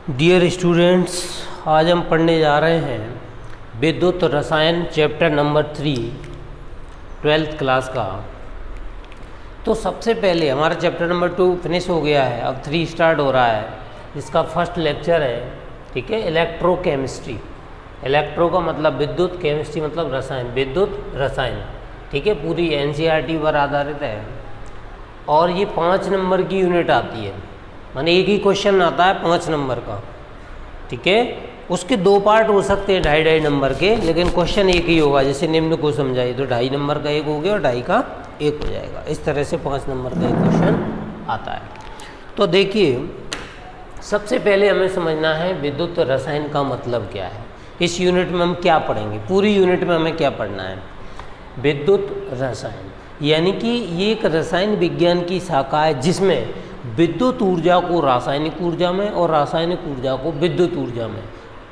Dear students, आज हम पढ़ने जा रहे हैं विद्युत रसायन चैप्टर नंबर 3 ट्वेल्थ क्लास का। तो सबसे पहले हमारा चैप्टर नंबर 2 फिनिश हो गया है, अब 3 स्टार्ट हो रहा है। इसका फर्स्ट लेक्चर है, ठीक है, इलेक्ट्रोकेमिस्ट्री। इलेक्ट्रो का मतलब विद्युत, केमिस्ट्री मतलब रसायन, विद्युत रसायन, ठीक है। पूरी एनसीईआरटी पर आधारित है और ये 5 नंबर की यूनिट आती है, माने एक ही क्वेश्चन आता है 5 नंबर का, ठीक है। उसके 2 पार्ट हो सकते हैं 2.5 नंबर के, लेकिन क्वेश्चन एक ही होगा। जैसे निम्न को समझाइए तो 2.5 नंबर का एक हो गया और 2.5 का एक हो जाएगा। इस तरह से 5 नंबर का एक क्वेश्चन आता है। तो देखिए, सबसे पहले हमें समझना है विद्युत रसायन का मतलब क्या है। इस यूनिट में हम क्या पढ़ेंगे, पूरी यूनिट में हमें क्या पढ़ना है। विद्युत रसायन यानी कि ये एक रसायन विज्ञान की शाखा है जिसमें विद्युत ऊर्जा को रासायनिक ऊर्जा में और रासायनिक ऊर्जा को विद्युत ऊर्जा में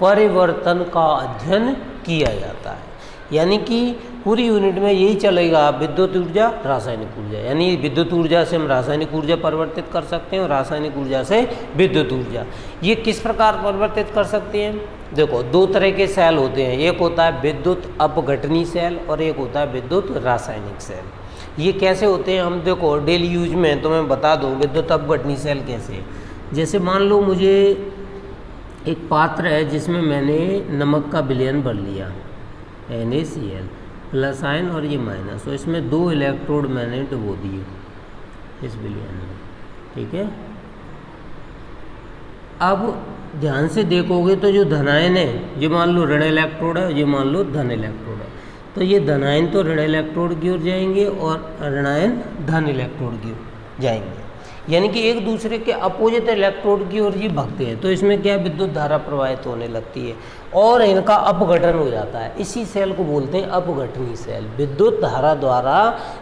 परिवर्तन का अध्ययन किया जाता है। यानी कि पूरी यूनिट में यही चलेगा, विद्युत ऊर्जा रासायनिक ऊर्जा, यानी विद्युत ऊर्जा से हम रासायनिक ऊर्जा परिवर्तित कर सकते हैं और रासायनिक ऊर्जा से विद्युत ऊर्जा। ये किस प्रकार परिवर्तित कर सकते हैं। देखो, 2 तरह के सेल होते हैं, एक होता है विद्युत अपघटनी सेल और एक होता है विद्युत रासायनिक सेल। ये कैसे होते हैं हम देखो डेली यूज में, तो मैं बता दूँ विद्युत अपघटनी सेल कैसे। जैसे मान लो मुझे एक पात्र है जिसमें मैंने नमक का विलयन भर लिया NaCl, प्लस आयन और ये माइनस, और इसमें 2 इलेक्ट्रोड मैंने डुबो दिए इस विलयन में, ठीक है। अब ध्यान से देखोगे तो जो धनायन है ये मान लो ऋण इलेक्ट्रोड है, ये मान लो धन इलेक्ट्रोड है। तो ये धनायन तो ऋण इलेक्ट्रोड की ओर जाएंगे और ऋणायन धन इलेक्ट्रोड की ओर जाएंगे, यानी कि एक दूसरे के अपोजिट इलेक्ट्रोड की ओर ये भगते हैं। तो इसमें क्या विद्युत धारा प्रवाहित होने लगती है और इनका अपघटन हो जाता है। इसी सेल को बोलते हैं अपघटनी सेल। विद्युत धारा द्वारा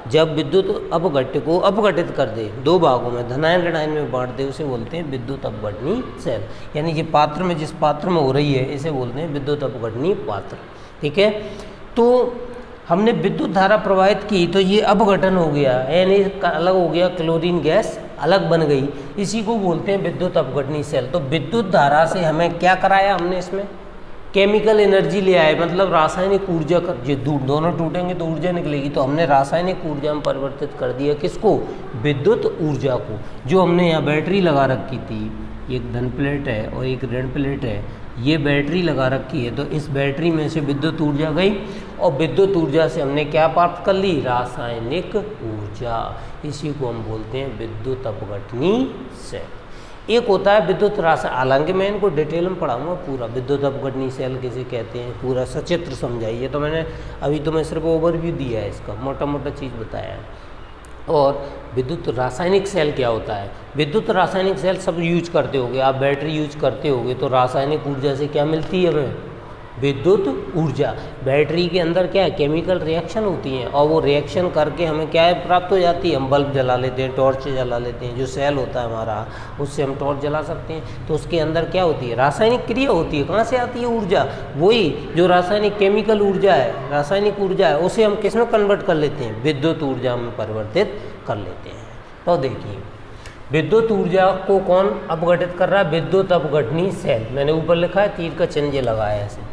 जब विद्युत अपघट्य को अपघटित कर दे, 2 भागों में धनायन ऋणायन में बांट दे, उसे बोलते हैं विद्युत अपघटनी सेल। यानी कि पात्र में जिस पात्र में हो रही है इसे बोलते हैं विद्युत अपघटनी पात्र, ठीक है। तो हमने विद्युत धारा प्रवाहित की तो ये अपघटन हो गया, यानी अलग हो गया, क्लोरीन गैस अलग बन गई, इसी को बोलते हैं विद्युत अपघटनी सेल। तो विद्युत धारा से हमें क्या कराया हमने, इसमें केमिकल एनर्जी ले आए, मतलब रासायनिक ऊर्जा कर, जो दोनों टूटेंगे तो ऊर्जा निकलेगी। तो हमने रासायनिक ऊर्जा में परिवर्तित कर दिया किसको, विद्युत ऊर्जा को। जो हमने यहाँ बैटरी लगा रखी थी, एक धन प्लेट है और एक ऋण प्लेट है, ये बैटरी लगा रखी है, तो इस बैटरी में से विद्युत ऊर्जा गई और विद्युत ऊर्जा से हमने क्या प्राप्त कर ली, रासायनिक ऊर्जा। इसी को हम बोलते हैं विद्युत अपघटनी सेल। एक होता है विद्युत रासायन, हालांकि मैं इनको डिटेल में पढ़ाऊंगा पूरा, विद्युत अपघटनी सेल किसे कहते हैं पूरा सचित्र समझाइए। तो मैंने अभी तो मैं सिर्फ ओवरव्यू दिया है, इसका मोटा मोटा चीज़ बताया है। और विद्युत रासायनिक सेल क्या होता है, विद्युत रासायनिक सेल सब यूज करते होगे, आप बैटरी यूज करते होगे, तो रासायनिक ऊर्जा से क्या मिलती है हमें, विद्युत ऊर्जा। बैटरी के अंदर क्या है, केमिकल रिएक्शन होती हैं और वो रिएक्शन करके हमें क्या है प्राप्त हो जाती है, हम बल्ब जला लेते हैं, टॉर्च जला लेते हैं, जो सेल होता है हमारा उससे हम टॉर्च जला सकते हैं। तो उसके अंदर क्या होती है, रासायनिक क्रिया होती है। कहाँ से आती है ऊर्जा, वही जो रासायनिक केमिकल ऊर्जा है, रासायनिक ऊर्जा है, उसे हम किस में कन्वर्ट कर लेते हैं, विद्युत ऊर्जा में परिवर्तित कर लेते हैं। तो देखिए, विद्युत ऊर्जा को कौन अपघटित कर रहा है, विद्युत अपघटनी सेल। मैंने ऊपर लिखा है, तीर का चिन्ह ये लगाया है ऐसे,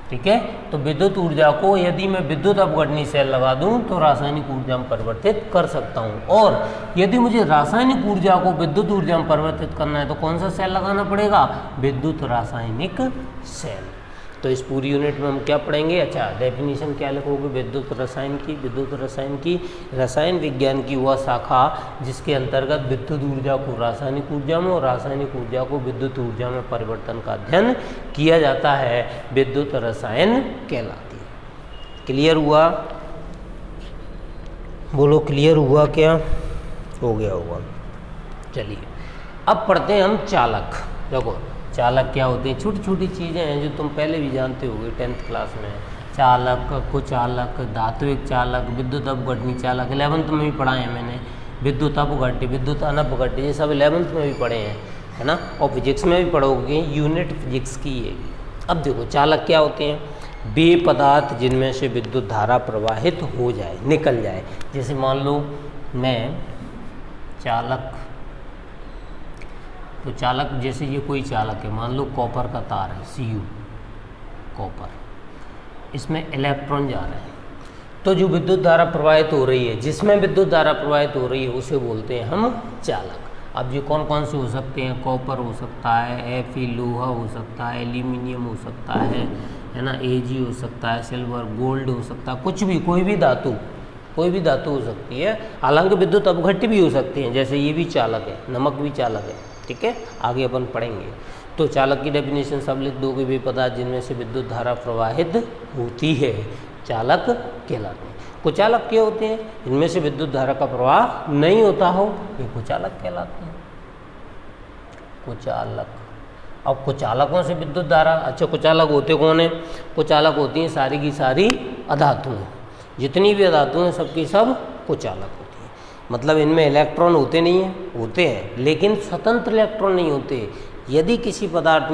ठीक है। तो विद्युत ऊर्जा को यदि मैं विद्युत अपघटनी सेल लगा दूं तो रासायनिक ऊर्जा में परिवर्तित कर सकता हूं। और यदि मुझे रासायनिक ऊर्जा को विद्युत ऊर्जा में परिवर्तित करना है तो कौन सा सेल लगाना पड़ेगा, विद्युत रासायनिक सेल। तो इस पूरी यूनिट में हम क्या पढ़ेंगे, अच्छा डेफिनेशन क्या लिखोगे विद्युत रसायन की। विद्युत रसायन की रसायन विज्ञान की वह शाखा जिसके अंतर्गत विद्युत ऊर्जा को रासायनिक ऊर्जा में और रासायनिक ऊर्जा को विद्युत ऊर्जा में परिवर्तन का अध्ययन किया जाता है, विद्युत रसायन कहलाती है। क्लियर हुआ, बोलो क्लियर हुआ, क्या हो गया होगा। चलिए अब पढ़ते हैं हम चालक। देखो चालक क्या होते हैं, छोटी छोटी चीज़ें हैं जो तुम पहले भी जानते होगे 10th क्लास में। चालक, कुचालक, धात्विक चालक, विद्युत अपघटनी चालक 11th में भी पढ़ा है मैंने। विद्युत अपघट्य, विद्युत अनपघट्य, ये सब 11th में भी पढ़े हैं, है ना। और फिजिक्स में भी पढ़ोगे, यूनिट फिजिक्स की है। अब देखो चालक क्या होते हैं, वे पदार्थ जिनमें से विद्युत धारा प्रवाहित हो जाए, निकल जाए। जैसे मान लो मैं चालक तो चालक जैसे ये कोई चालक है, मान लो कॉपर का तार है Cu, कॉपर, इसमें इलेक्ट्रॉन जा रहे हैं, तो जो विद्युत धारा प्रवाहित हो रही है, जिसमें विद्युत धारा प्रवाहित हो रही है, उसे बोलते हैं हम चालक। अब ये कौन कौन से हो सकते हैं? कॉपर हो सकता है, Fe लोहा हो सकता है, एल्यूमिनियम हो सकता है ना, Ag हो सकता है, सिल्वर, गोल्ड हो सकता है, कुछ भी, कोई भी धातु हो सकती है। हालांकि विद्युत अपघट्य भी हो सकती हैं, जैसे ये भी चालक है, नमक भी चालक है, ठीक है, आगे अपन पढ़ेंगे। तो चालक की डेफिनेशन सब लिख दोगे, वे पदार्थ जिनमें से विद्युत धारा प्रवाहित होती है चालक कहलाते हैं। कुचालक क्या होते हैं? इनमें से विद्युत धारा का प्रवाह नहीं होता हो, ये कुचालक कहलाते हैं। कुचालक। अब कुचालकों से विद्युत धारा, अच्छा कुचालक होते कौन है? कुचालक होती हैं सारी की सारी अधातुएं, जितनी भी अधातुएं सबकी सब कुचालक होती हैं। मतलब इनमें इलेक्ट्रॉन होते नहीं हैं, होते हैं लेकिन स्वतंत्र इलेक्ट्रॉन नहीं होते। यदि किसी पदार्थ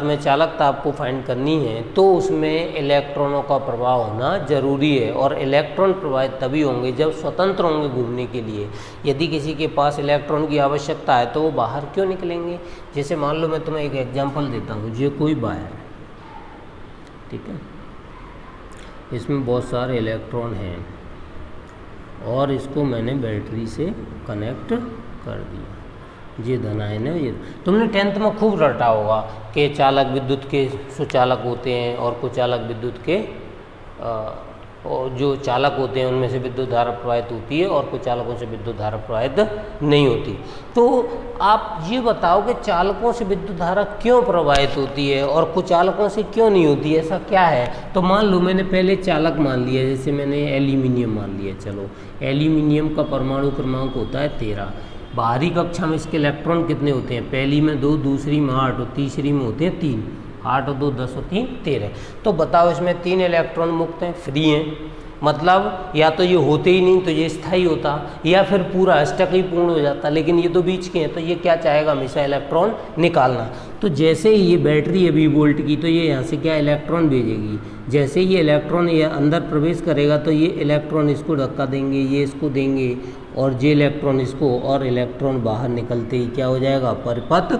में चालकता आपको फाइंड करनी है तो उसमें इलेक्ट्रॉनों का प्रवाह होना जरूरी है, और इलेक्ट्रॉन प्रवाहित तभी होंगे जब स्वतंत्र होंगे घूमने के लिए। यदि किसी के पास इलेक्ट्रॉन की आवश्यकता है तो वो बाहर क्यों निकलेंगे? जैसे मान लो मैं तुम्हें एक एग्जांपल देता हूँ, ये कोई वायर है, ठीक है, इसमें बहुत सारे इलेक्ट्रॉन हैं और इसको मैंने बैटरी से कनेक्ट कर दिया। ये धनायन है। ये तुमने 10th में खूब रटा होगा कि चालक विद्युत के सुचालक होते हैं और कुचालक विद्युत के जो चालक होते हैं उनमें से विद्युत धारा प्रवाहित होती है और कुचालकों से विद्युत धारा प्रवाहित नहीं होती। तो आप ये बताओ कि चालकों से विद्युत धारा क्यों प्रवाहित होती है और कुचालकों से क्यों नहीं होती, ऐसा क्या है? तो मान लो मैंने पहले चालक मान लिया, जैसे मैंने एल्यूमिनियम मान लिया। चलो, एल्यूमिनियम का परमाणु क्रमांक होता है 13। बाहरी कक्षा में इसके इलेक्ट्रॉन कितने होते हैं? पहली में 2, दूसरी में 8 और तीसरी में होते हैं 3। 8 और 2 10 और 3 13। तो बताओ इसमें 3 इलेक्ट्रॉन मुक्त हैं, फ्री हैं। मतलब या तो ये होते ही नहीं तो ये स्थायी होता, या फिर पूरा अष्टक ही पूर्ण हो जाता। लेकिन ये तो बीच के हैं, तो ये क्या चाहेगा? हमेशा इलेक्ट्रॉन निकालना। तो जैसे ही ये बैटरी है 20 वोल्ट की, तो ये यहाँ से क्या इलेक्ट्रॉन भेजेगी। जैसे ये इलेक्ट्रॉन ये अंदर प्रवेश करेगा तो ये इलेक्ट्रॉन इसको धक्का देंगे, ये इसको देंगे, और ये इलेक्ट्रॉन इसको, और इलेक्ट्रॉन बाहर निकलते ही क्या हो जाएगा? परिपथ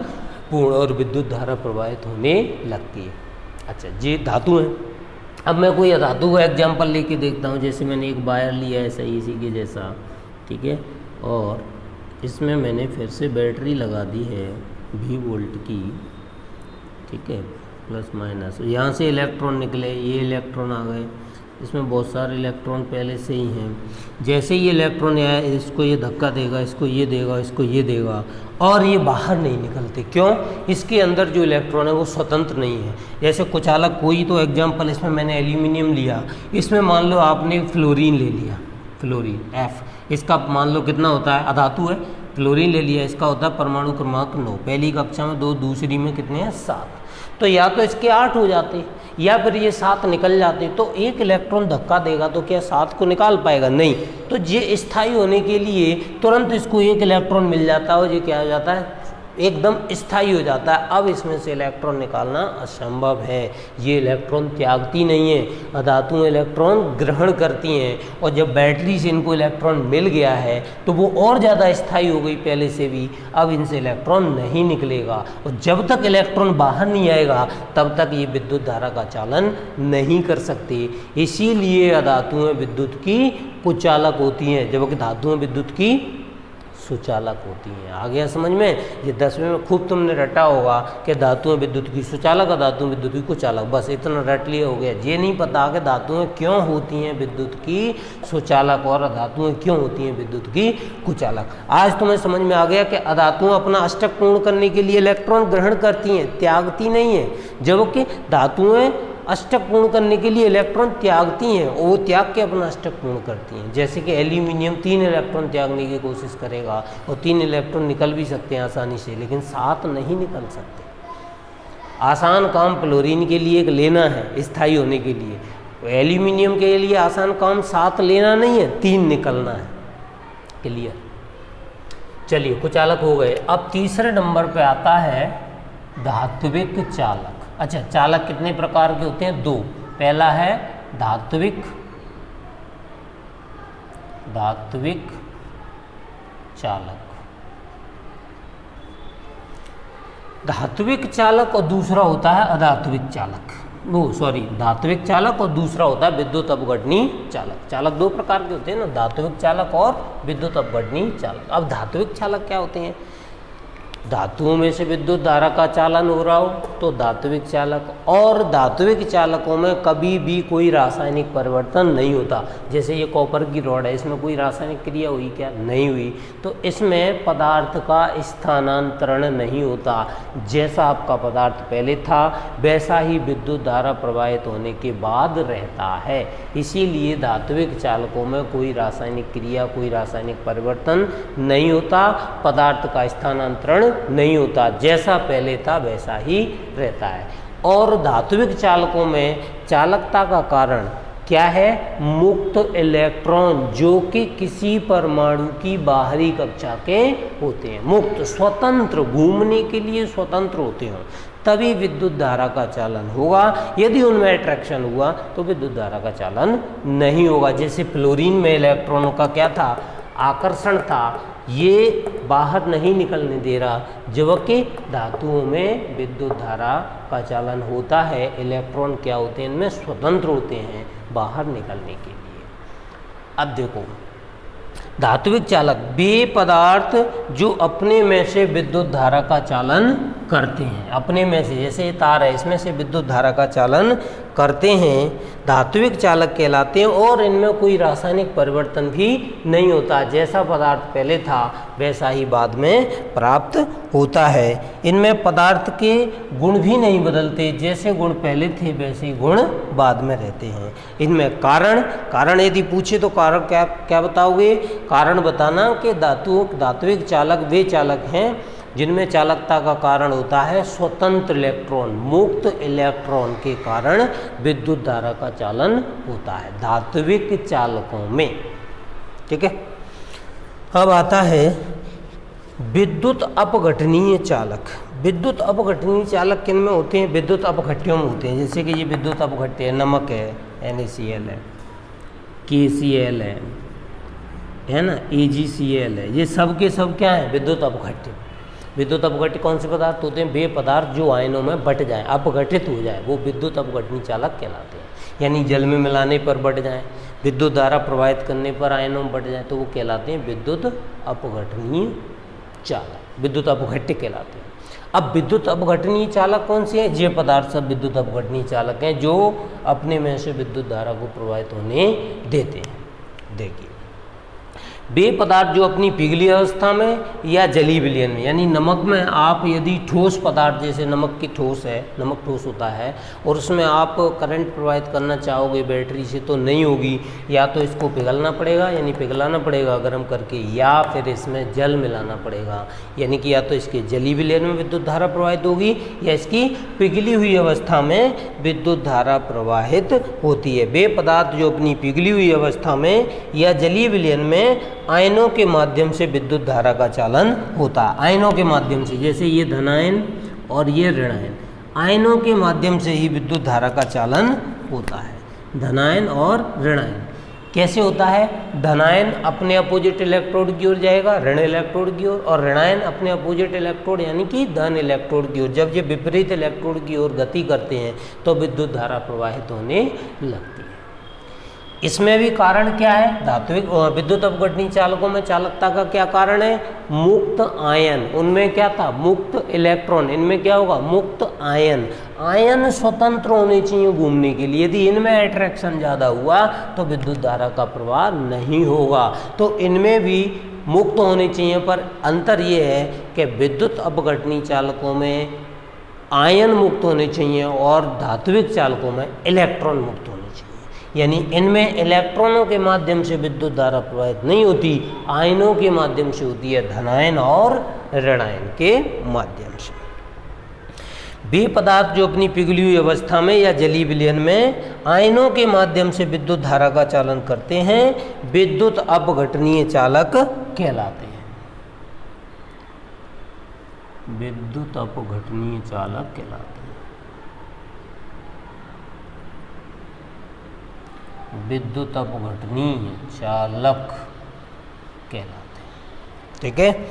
पूर्ण, और विद्युत धारा प्रवाहित होने लगती है। अच्छा, ये धातु है। अब मैं कोई धातु का एग्जाम्पल लेके देखता हूँ। जैसे मैंने एक वायर लिया है सही इसी के जैसा, ठीक है, और इसमें मैंने फिर से बैटरी लगा दी है 20 वोल्ट की, ठीक है, प्लस माइनस। यहाँ से इलेक्ट्रॉन निकले, ये इलेक्ट्रॉन आ गए, इसमें बहुत सारे इलेक्ट्रॉन पहले से ही हैं। जैसे ये इलेक्ट्रॉन आया, इसको ये धक्का देगा, इसको ये देगा, इसको ये देगा, और ये बाहर नहीं निकलते। क्यों? इसके अंदर जो इलेक्ट्रॉन है वो स्वतंत्र नहीं है। जैसे कुचालक, कोई तो एग्जांपल, इसमें मैंने एल्यूमिनियम लिया, इसमें मान लो आपने फ्लोरीन ले लिया, फ्लोरीन F, इसका मान लो कितना होता है? अधातु है, फ्लोरीन ले लिया, इसका होता है परमाणु क्रमांक 9। पहली कक्षा में 2, दूसरी में कितने हैं? 7। तो या तो इसके 8 हो जाते या फिर ये 7 निकल जाते। तो एक इलेक्ट्रॉन धक्का देगा तो क्या 7 को निकाल पाएगा? नहीं। तो ये स्थायी होने के लिए तुरंत इसको एक इलेक्ट्रॉन मिल जाता है और ये क्या हो जाता है? एकदम स्थायी हो जाता है। अब इसमें से इलेक्ट्रॉन निकालना असंभव है। ये इलेक्ट्रॉन त्यागती नहीं है, अधातुएं इलेक्ट्रॉन ग्रहण करती हैं, और जब बैटरी से इनको इलेक्ट्रॉन मिल गया है तो वो और ज़्यादा स्थायी हो गई पहले से भी। अब इनसे इलेक्ट्रॉन नहीं निकलेगा, और जब तक इलेक्ट्रॉन बाहर नहीं आएगा तब तक ये विद्युत धारा का चालन नहीं कर सकते। इसीलिए अधातुएं विद्युत की कुचालक होती हैं, जबकि धातुएं विद्युत की सुचालक होती हैं। आ गया समझ में? ये 10वीं में खूब तुमने रटा होगा कि धातुएं विद्युत की सुचालक और धातुएं विद्युत की कुचालक, बस इतना रट लिया हो गया। ये नहीं पता कि धातुएं क्यों होती हैं विद्युत की सुचालक और धातुएं क्यों होती हैं विद्युत की कुचालक। आज तुम्हें समझ में आ गया कि अधातुएं अपना अष्टक पूर्ण करने के लिए इलेक्ट्रॉन ग्रहण करती हैं, त्यागती नहीं है, जबकि धातुएं अष्टक पूर्ण करने के लिए इलेक्ट्रॉन त्यागती हैं, और वो त्याग के अपना अष्टक पूर्ण करती हैं। जैसे कि एल्यूमिनियम 3 इलेक्ट्रॉन त्यागने की कोशिश करेगा और 3 इलेक्ट्रॉन निकल भी सकते हैं आसानी से, लेकिन 7 नहीं निकल सकते। आसान काम फ्लोरीन के लिए लेना है स्थायी होने के लिए, एल्यूमिनियम के लिए आसान काम 7 लेना नहीं है, 3 निकलना है। क्लियर? चलिए, कुचालक हो गए। अब तीसरे नंबर पे आता है धात्विक चालक। अच्छा, चालक कितने प्रकार के होते हैं? 2। पहला है धात्विक चालक, धात्विक चालक और दूसरा होता है अधात्विक चालक, धात्विक चालक और दूसरा होता है विद्युत अपघटनीय चालक। चालक दो प्रकार के होते हैं ना, धात्विक चालक और विद्युत अपघटनीय चालक। अब धात्विक चालक क्या होते हैं? धातुओं में से विद्युत धारा का चालन हो रहा हो तो धात्विक चालक, और धात्विक चालकों में कभी भी कोई रासायनिक परिवर्तन नहीं होता। जैसे ये कॉपर की रॉड है, इसमें कोई रासायनिक क्रिया हुई क्या? नहीं हुई। तो इसमें पदार्थ का स्थानांतरण नहीं होता, जैसा आपका पदार्थ पहले था वैसा ही विद्युत धारा प्रवाहित होने के बाद रहता है। इसीलिए धात्विक चालकों में कोई रासायनिक क्रिया, कोई रासायनिक परिवर्तन नहीं होता, पदार्थ का स्थानांतरण नहीं होता, जैसा पहले था वैसा ही रहता है। और धात्विक चालकों में चालकता का कारण क्या है? मुक्त इलेक्ट्रॉन, जो कि किसी परमाणु की बाहरी कक्षा के होते हैं, मुक्त, स्वतंत्र, घूमने के लिए स्वतंत्र होते हैं, तभी विद्युत धारा का चालन होगा। यदि उनमें अट्रैक्शन हुआ तो विद्युत धारा का चालन नहीं होगा। जैसे फ्लोरीन में इलेक्ट्रॉनों का क्या था? आकर्षण था, ये बाहर नहीं निकलने दे रहा, जबकि धातुओं में विद्युत धारा का चालन होता है। इलेक्ट्रॉन क्या होते हैं? इनमें स्वतंत्र होते हैं बाहर निकलने के लिए। अब देखो, धात्विक चालक वे पदार्थ जो अपने में से विद्युत धारा का चालन करते हैं, अपने में से, जैसे ये तार है इसमें से विद्युत धारा का चालन करते हैं, धात्विक चालक कहलाते हैं। और इनमें कोई रासायनिक परिवर्तन भी नहीं होता, जैसा पदार्थ पहले था वैसा ही बाद में प्राप्त होता है। इनमें पदार्थ के गुण भी नहीं बदलते, जैसे गुण पहले थे वैसे ही गुण बाद में रहते हैं। इनमें कारण यदि पूछे तो कारण क्या बताओगे? कारण बताना कि धात्विक चालक वे चालक हैं जिनमें चालकता का कारण होता है स्वतंत्र इलेक्ट्रॉन, मुक्त इलेक्ट्रॉन के कारण विद्युत धारा का चालन होता है धात्विक चालकों में। ठीक है, अब आता है विद्युत अपघटनीय चालक। विद्युत अपघटनीय चालक किन में होते हैं? विद्युत अपघट्यों में होते हैं। जैसे कि ये विद्युत अपघट्य है, नमक है, NaCl है, KCl है ना, AgCl है, ये सब के सब क्या है? विद्युत अपघट्य। विद्युत अपघट्य कौन से पदार्थ होते हैं? वे पदार्थ जो आयनों में बट जाए, अपघटित हो जाए, वो विद्युत अपघटनीय चालक कहलाते हैं। यानी जल में मिलाने पर बट जाए, विद्युत धारा प्रवाहित करने पर आयनों में बट जाए, तो वो कहलाते हैं विद्युत अपघटनीय चालक, विद्युत अपघट्य कहलाते हैं। अब विद्युत अपघटनीय चालक कौन से हैं? ये पदार्थ सब विद्युत अपघटनीय चालक हैं जो अपने में से विद्युत धारा को प्रवाहित होने देते हैं। देखिए, वे पदार्थ जो अपनी पिघली अवस्था में या जलीय विलयन में, यानी नमक में आप यदि ठोस पदार्थ, जैसे नमक की ठोस है, नमक ठोस होता है और उसमें आप करंट प्रवाहित करना चाहोगे बैटरी से तो नहीं होगी, या तो इसको पिघलना पड़ेगा यानी पिघलाना पड़ेगा गर्म करके, या फिर इसमें जल मिलाना पड़ेगा, यानी कि या तो इसके जलीय विलयन में विद्युत धारा प्रवाहित होगी या इसकी पिघली हुई अवस्था में विद्युत धारा प्रवाहित होती है। वे पदार्थ जो अपनी पिघली हुई अवस्था में या जलीय विलयन में आयनों के माध्यम से विद्युत धारा का चालन होता है। आयनों के माध्यम से, जैसे ये धनायन और ये ऋणायन, आयनों के माध्यम से ही विद्युत धारा का चालन होता है। धनायन और ऋणायन कैसे होता है? धनायन अपने अपोजिट इलेक्ट्रोड की ओर जाएगा, ऋण इलेक्ट्रोड की ओर, और ऋणायन अपने अपोजिट इलेक्ट्रोड यानी कि धन इलेक्ट्रोड की ओर। जब ये विपरीत इलेक्ट्रोड की ओर गति करते हैं तो विद्युत धारा प्रवाहित होने लगती है। इसमें भी कारण क्या है? धात्विक विद्युत अपघटनीय चालकों में चालकता का क्या कारण है? मुक्त आयन। उनमें क्या था? मुक्त इलेक्ट्रॉन। इनमें क्या होगा? मुक्त आयन। आयन स्वतंत्र होने चाहिए घूमने के लिए। यदि इनमें अट्रैक्शन ज़्यादा हुआ तो विद्युत धारा का प्रवाह नहीं होगा। तो इनमें भी मुक्त होने चाहिए, पर अंतर ये है कि विद्युत अपघटनीय चालकों में आयन मुक्त होने चाहिए और धात्विक चालकों में इलेक्ट्रॉन मुक्त होने चाहिए। यानी इनमें इलेक्ट्रॉनों के माध्यम से विद्युत धारा प्रवाहित नहीं होती, आयनों के माध्यम से होती है, धनायन और ऋणायन के माध्यम से। वे पदार्थ जो अपनी पिघली हुई अवस्था में या जलीय विलयन में आयनों के माध्यम से विद्युत धारा का चालन करते हैं, विद्युत अपघटनीय चालक कहलाते हैं। विद्युत अपघटनीय चालक कहलाते हैं। विद्युत अपघटनीय चालक कहलाते हैं। ठीक है,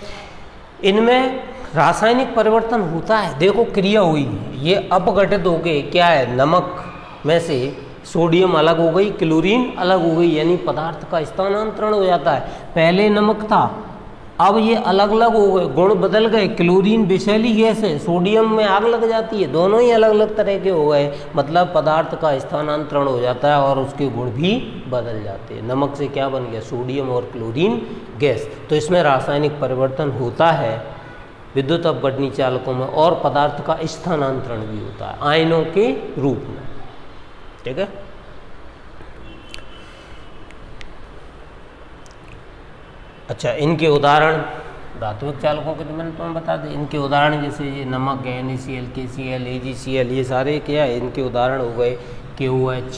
इनमें रासायनिक परिवर्तन होता है, देखो क्रिया हुई, ये अपघटित हो गए क्या है, नमक में से सोडियम अलग हो गई, क्लोरीन अलग हो गई, यानी पदार्थ का स्थानांतरण हो जाता है। पहले नमक था, अब ये अलग अलग हो गए, गुण बदल गए, क्लोरीन विषैली गैस है, सोडियम में आग लग जाती है, दोनों ही अलग अलग तरह के हो गए, मतलब पदार्थ का स्थानांतरण हो जाता है और उसके गुण भी बदल जाते हैं। नमक से क्या बन गया, सोडियम और क्लोरीन गैस। तो इसमें रासायनिक परिवर्तन होता है विद्युत अपघटनी चालकों में, और पदार्थ का स्थानांतरण भी होता है आयनों के रूप में। ठीक है, अच्छा इनके उदाहरण धात्विक चालकों के तो मैंने तुम्हें बता दें, इनके उदाहरण जैसे ये नमक है, NaCl, KCl, AgCl, ये सारे क्या है, इनके उदाहरण हो गए KOH,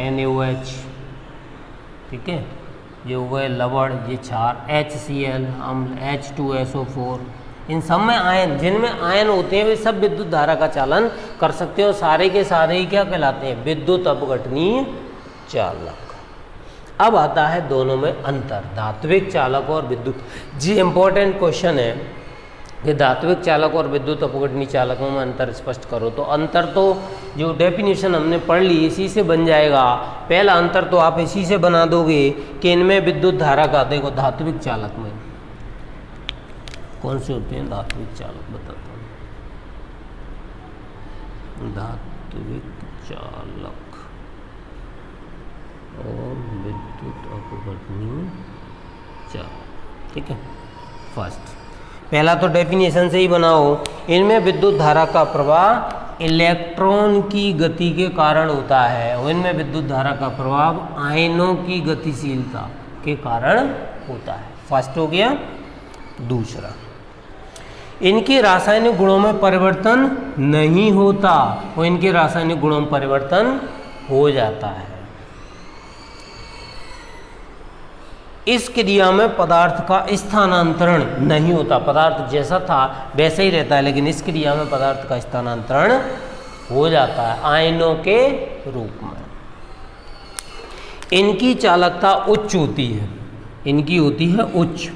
NaOH, ठीक है, ये हो गए लवण, ये क्षार, HCl अम्ल, H2SO4, इन सब में आयन, जिनमें आयन होते हैं वे सब विद्युत धारा का चालन कर सकते हैं और सारे के सारे ही क्या कहलाते हैं, विद्युत अपघटनीय चालक। अब आता है दोनों में अंतर, धात्विक चालक और विद्युत। जी इंपॉर्टेंट क्वेश्चन है कि धात्विक चालक और विद्युत अपघटनीय चालकों में अंतर स्पष्ट करो। तो अंतर तो जो डेफिनेशन हमने पढ़ ली इसी से बन जाएगा। पहला अंतर तो आप इसी से बना दोगे कि इनमें विद्युत धारा का, देखो धात्विक चालक में कौन से होते हैं धात्विक चालक, बताता हूँ। धात्विक चालक और विद्युत अपघटनीय चालक, ठीक है। फर्स्ट पहला तो डेफिनेशन से ही बनाओ, इनमें विद्युत धारा का प्रवाह इलेक्ट्रॉन की गति के कारण होता है और इनमें विद्युत धारा का प्रभाव आयनों की गतिशीलता के कारण होता है। फर्स्ट हो गया। दूसरा, इनके रासायनिक गुणों में परिवर्तन नहीं होता और इनके रासायनिक गुणों में परिवर्तन हो जाता है। इस क्रिया में पदार्थ का स्थानांतरण नहीं होता, पदार्थ जैसा था वैसे ही रहता है, लेकिन इस क्रिया में पदार्थ का स्थानांतरण हो जाता है आयनों के रूप में। इनकी चालकता उच्च होती है, इनकी होती है उच्च,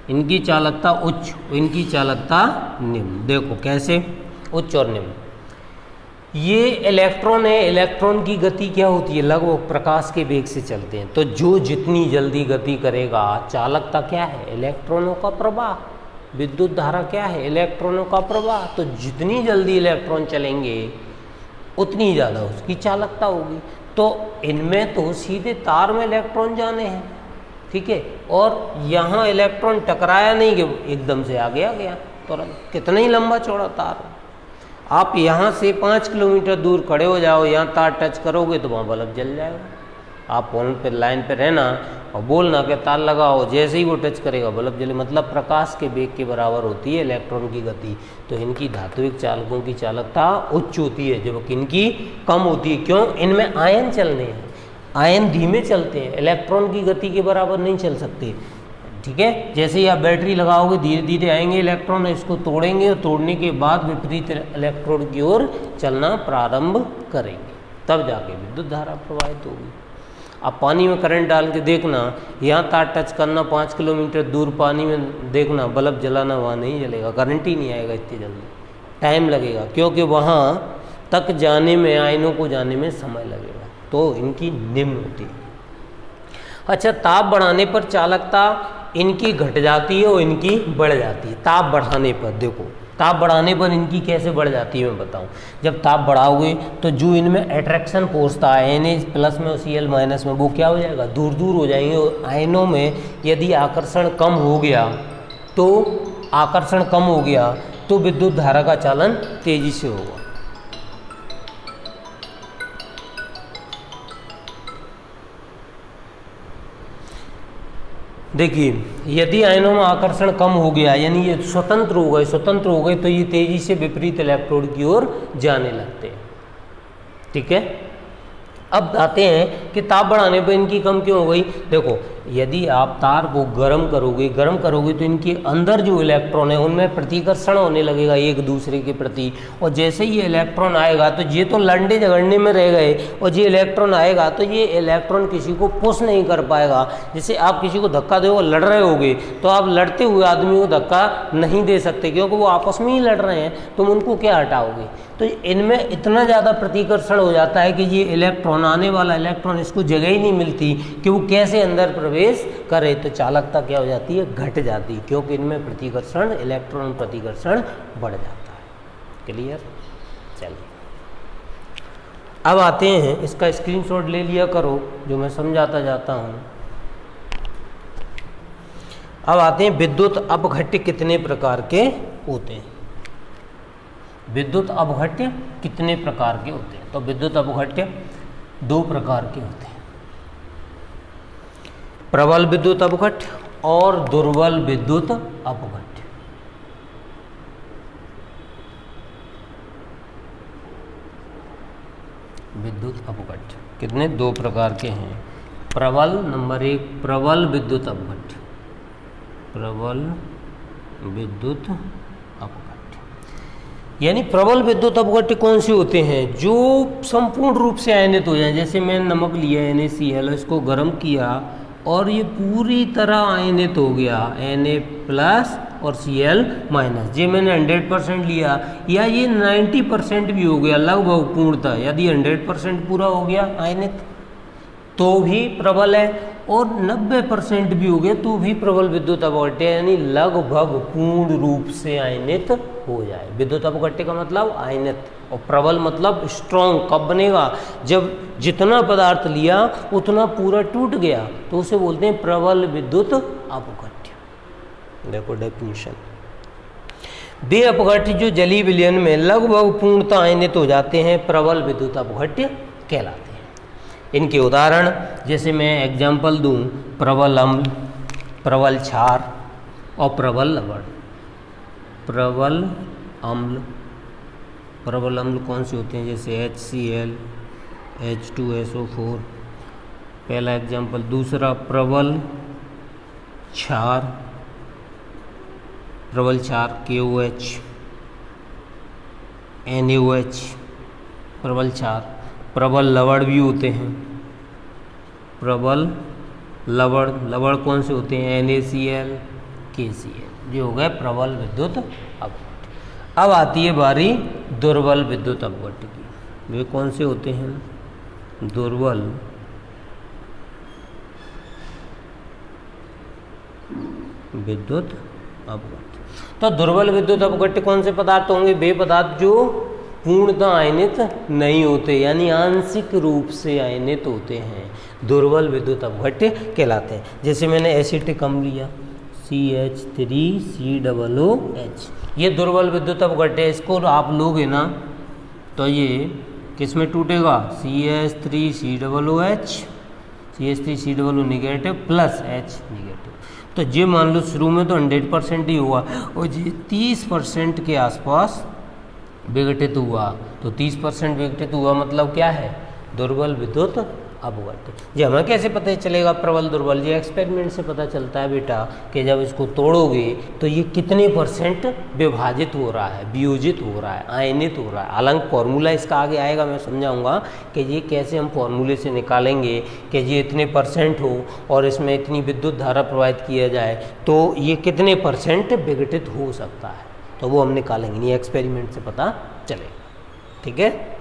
इनकी चालकता उच्च, इनकी चालकता निम्न। देखो कैसे उच्च और निम्न। ये इलेक्ट्रॉन है, इलेक्ट्रॉन की गति क्या होती है, लगभग प्रकाश के वेग से चलते हैं। तो जो जितनी जल्दी गति करेगा, चालकता क्या है, इलेक्ट्रॉनों का प्रवाह, विद्युत धारा क्या है, इलेक्ट्रॉनों का प्रवाह। तो जितनी जल्दी इलेक्ट्रॉन चलेंगे उतनी ज़्यादा उसकी चालकता होगी। तो इनमें तो सीधे तार में इलेक्ट्रॉन जाने हैं, ठीक है, और यहाँ इलेक्ट्रॉन टकराया नहीं कि एकदम से आगे आ गया तुरंत, कितना ही लंबा चौड़ा तार। आप यहाँ से 5 किलोमीटर दूर खड़े हो जाओ, यहाँ तार टच करोगे तो वहाँ बल्ब जल जाएगा। आप फोन पे लाइन पे रहना और बोलना कि तार लगाओ, जैसे ही वो टच करेगा बल्ब जले। मतलब प्रकाश के वेग के बराबर होती है इलेक्ट्रॉन की गति। तो इनकी धात्विक चालकों की चालकता उच्च होती है जबकि इनकी कम होती है। क्यों, इनमें आयन चलने हैं, आयन धीमे चलते हैं, इलेक्ट्रॉन की गति के बराबर नहीं चल सकते, ठीक है। जैसे ही आप बैटरी लगाओगे धीरे धीरे आएंगे इलेक्ट्रॉन, इसको तोड़ेंगे और तोड़ने के बाद विपरीत इलेक्ट्रोड की ओर चलना प्रारंभ करेंगे, तब जाके विद्युत धारा प्रवाहित होगी। आप पानी में करंट डाल के देखना, यहाँ तार टच करना, 5 किलोमीटर दूर पानी में देखना, बल्ब जलाना, वहाँ नहीं जलेगा, करंट ही नहीं आएगा इतनी जल्दी, टाइम लगेगा, क्योंकि वहाँ तक जाने में, आयनों को जाने में समय लगेगा। तो इनकी निम्न होती है। अच्छा, ताप बढ़ाने पर चालकता इनकी घट जाती है और इनकी बढ़ जाती है। ताप बढ़ाने पर देखो, ताप बढ़ाने पर इनकी कैसे बढ़ जाती है मैं बताऊं। जब ताप बढ़ाओगे तो जो इनमें अट्रैक्शन फोर्स था Na+ में और Cl- में, वो क्या हो जाएगा, दूर दूर हो जाएंगे। और आयनों में यदि आकर्षण कम हो गया तो विद्युत धारा का चालन तेजी से होगा। देखिए, यदि आयनों में आकर्षण कम हो गया, यानी ये स्वतंत्र हो गए तो ये तेजी से विपरीत इलेक्ट्रोड की ओर जाने लगते हैं, ठीक है। अब आते हैं कि ताप बढ़ाने पर इनकी कम क्यों हो गई। देखो, यदि आप तार को गर्म करोगे तो इनके अंदर जो इलेक्ट्रॉन है उनमें प्रतिकर्षण होने लगेगा एक दूसरे के प्रति, और जैसे ही ये इलेक्ट्रॉन आएगा तो ये तो लड़ने झगड़ने में रह गए, और ये इलेक्ट्रॉन आएगा तो ये इलेक्ट्रॉन किसी को पुश नहीं कर पाएगा। जैसे आप किसी को धक्का दो, लड़ रहे होगे, तो आप लड़ते हुए आदमी को धक्का नहीं दे सकते क्योंकि वो आपस में ही लड़ रहे हैं, तुम उनको क्या हटाओगे। तो इनमें इतना ज़्यादा प्रतिकर्षण हो जाता है कि ये इलेक्ट्रॉन, आने वाला इलेक्ट्रॉन, इसको जगह ही नहीं मिलती कि वो कैसे अंदर प्रवेश करे, तो चालकता क्या हो जाती है, घट जाती है, क्योंकि इनमें प्रतिकर्षण, इलेक्ट्रॉन प्रतिकर्षण बढ़ जाता है। क्लियर? चलिए अब आते हैं, इसका स्क्रीनशॉट ले लिया करो जो मैं समझाता जाता हूँ। अब आते हैं विद्युत अपघट्य कितने प्रकार के होते हैं। विद्युत अपघट्य कितने प्रकार के होते हैं? तो विद्युत अपघट्य 2 प्रकार के होते हैं, प्रबल विद्युत अपघट्य और दुर्बल विद्युत अपघट्य। विद्युत अपघट्य कितने? 2 प्रकार के हैं। प्रबल, नंबर 1 प्रबल विद्युत अपघट्य, प्रबल विद्युत अपघट्य। यानी प्रबल विद्युत अपघट्य कौन से होते हैं? जो संपूर्ण रूप से आयनित हो जाए। जैसे मैंने नमक लिया NaCl, इसको गर्म किया और ये पूरी तरह आयनित हो गया, Na+ और Cl-। ये मैंने 100% लिया, या ये 90% भी हो गया लगभग पूर्णतः। यदि 100% पूरा हो गया आयनित तो भी प्रबल है, और 90% भी हो गया तो भी प्रबल विद्युत अपघट्य, यानी लगभग पूर्ण रूप से आयनित हो जाए। विद्युत अपघट्य का मतलब आयनित, और प्रबल मतलब स्ट्रॉन्ग। कब बनेगा? जब जितना पदार्थ लिया उतना पूरा टूट गया, तो उसे बोलते हैं प्रबल विद्युत अपघट्य। देखो डेफिनेशन, वे अपघट्य जो जलीय विलयन में लगभग पूर्णतः आयनित हो जाते हैं प्रबल विद्युत अपघट्य कहलाते हैं। इनके उदाहरण, जैसे मैं एग्जाम्पल दूं, प्रबल अम्ल, प्रबल क्षार और प्रबल लवण। प्रबल अम्ल, प्रबल अम्ल कौन से होते हैं? जैसे HCl, H2SO4 पहला एग्जाम्पल। दूसरा प्रबल क्षार, प्रबल क्षार KOH, NaOH प्रबल क्षार। प्रबल लवण भी होते हैं, प्रबल लवण, लवण कौन से होते हैं? NaCl, KCl। ये हो गए प्रबल विद्युत अपघट्य। अब आती है बारी दुर्बल विद्युत अपघट्य की। वे कौन से होते हैं? दुर्बल विद्युत अपघट्य। तो दुर्बल विद्युत अपघट्य कौन से पदार्थ होंगे? वे पदार्थ जो पूर्णतः आयनित नहीं होते, यानी आंशिक रूप से आयनित होते हैं, दुर्बल विद्युत अपघट्य कहलाते हैं। जैसे मैंने एसिटिक अम्ल लिया CH3COOH, ये दुर्बल विद्युत अपघट्य है। इसको आप लोगे ना तो ये किस में टूटेगा? CH3COOH, CH3COO negative plus H negative. तो ये मान लो शुरू में तो 100% ही हुआ, और ये 30% के आसपास विघटित हुआ। तो 30% विघटित हुआ मतलब क्या है? दुर्बल विद्युत अपघट्य। ये हमें कैसे पता चलेगा प्रबल दुर्बल? ये एक्सपेरिमेंट से पता चलता है बेटा, कि जब इसको तोड़ोगे तो ये कितने % विभाजित हो रहा है, वियोजित हो रहा है, आयनित हो रहा है। हालांकि फॉर्मूला इसका आगे आएगा, मैं समझाऊंगा कि ये कैसे हम फॉर्मूले से निकालेंगे कि ये इतने % हो और इसमें इतनी विद्युत धारा प्रवाहित किया जाए तो ये कितने % विघटित हो सकता है, तो वो हम निकालेंगे। ये एक्सपेरिमेंट से पता चलेगा। ठीक है।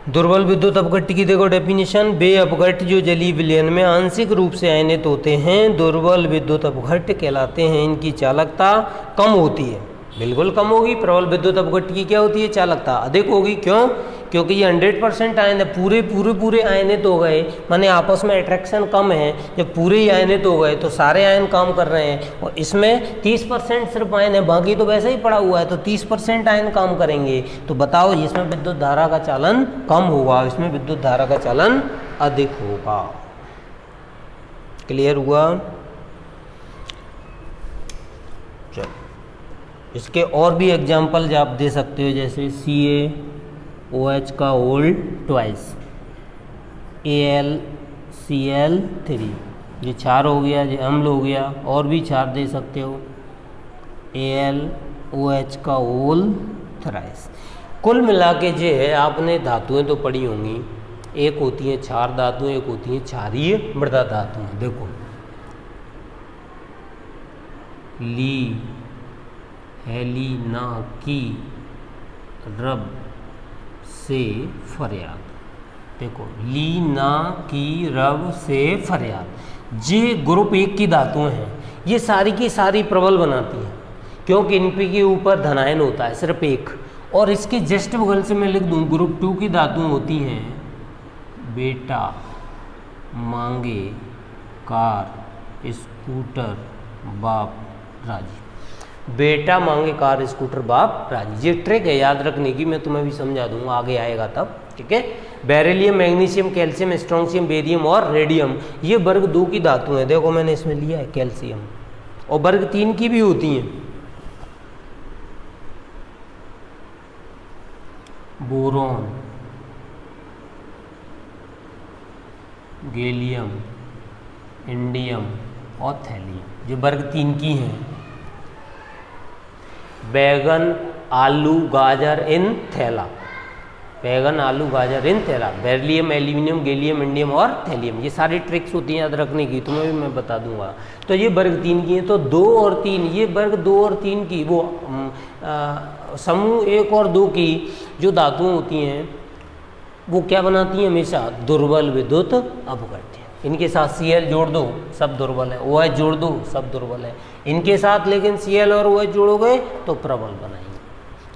दुर्बल विद्युत अपघट्य की देखो डेफिनेशन, वे अपघट्य जो जलीय विलयन में आंशिक रूप से आयनित होते हैं दुर्बल विद्युत अपघट्य कहलाते हैं। इनकी चालकता कम होती है, बिल्कुल कम होगी। प्रबल विद्युत अपघट्य की क्या होती है? चालकता अधिक होगी। क्यों? क्योंकि ये 100% आयन पूरे आयनित हो गए, माने आपस में अट्रैक्शन कम है। जब पूरे ही आयनित हो गए तो सारे आयन काम कर रहे हैं, और इसमें 30% सिर्फ आयन है, बाकी तो वैसे ही पड़ा हुआ है, तो 30% आयन काम करेंगे। तो बताओ, इसमें विद्युत धारा का चालन कम होगा, इसमें विद्युत धारा का चालन अधिक होगा। क्लियर हुआ? चलो, इसके और भी एग्जाम्पल्स आप दे सकते हो, जैसे CaOH का होल ट्वाइस, Cl3, ये क्षार हो गया, ये अम्ल हो गया, और भी क्षार दे सकते हो, AlOH का ओल थराइस। कुल मिला के जो है आपने धातुएं तो पढ़ी होंगी, एक होती हैं क्षार धातुएं, एक होती हैं क्षारीय मृदा धातुएं। देखो ली हेलिना की रब से फरियाद, देखो लीना की रब से फरियाद, ये ग्रुप 1 की धातुएं हैं, ये सारी की सारी प्रबल बनाती हैं क्योंकि इन पे के ऊपर धनायन होता है सिर्फ एक। और इसके जस्ट बगल से मैं लिख दूं ग्रुप 2 की धातुएं होती हैं बेटा, मांगे, कार, स्कूटर, बाप, राजी। बेटा, मांगे, कार, स्कूटर, बाप, राजी, ये ट्रिक है याद रखने की, मैं तुम्हें भी समझा दूंगा, आगे आएगा तब, ठीक है। Beryllium, magnesium, calcium, strontium, barium और रेडियम, ये वर्ग 2 की धातु हैं। देखो मैंने इसमें लिया है कैल्शियम, और वर्ग 3 की भी होती हैं, बोरॉन, गैलियम, इंडियम और थैलियम, ये वर्ग 3 की हैं। बैगन, आलू, गाजर इन थैला, बैगन, आलू, गाजर इन थैला, बेरिलियम, एल्यूमिनियम, गैलियम, इंडियम और थैलियम, ये सारी ट्रिक्स होती हैं याद रखने की, तुम्हें भी मैं बता दूंगा। तो ये वर्ग 3 की हैं, तो 2 और 3, ये वर्ग 2 और 3 की, वो समूह 1 और 2 की जो धातुएं होती हैं वो क्या बनाती हैं, हमेशा दुर्बल विद्युत अपघट्य। इनके साथ Cl जोड़ दो, सब दुर्बल है, OH जोड़ दो, सब दुर्बल है, इनके साथ लेकिन Cl और OH जोड़ोगे तो प्रबल बनाएंगे।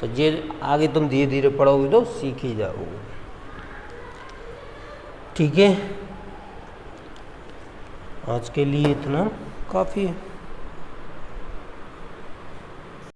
तो ये आगे तुम धीरे धीरे पढ़ोगे तो सीख ही जाओगे, ठीक है। आज के लिए इतना काफ़ी है।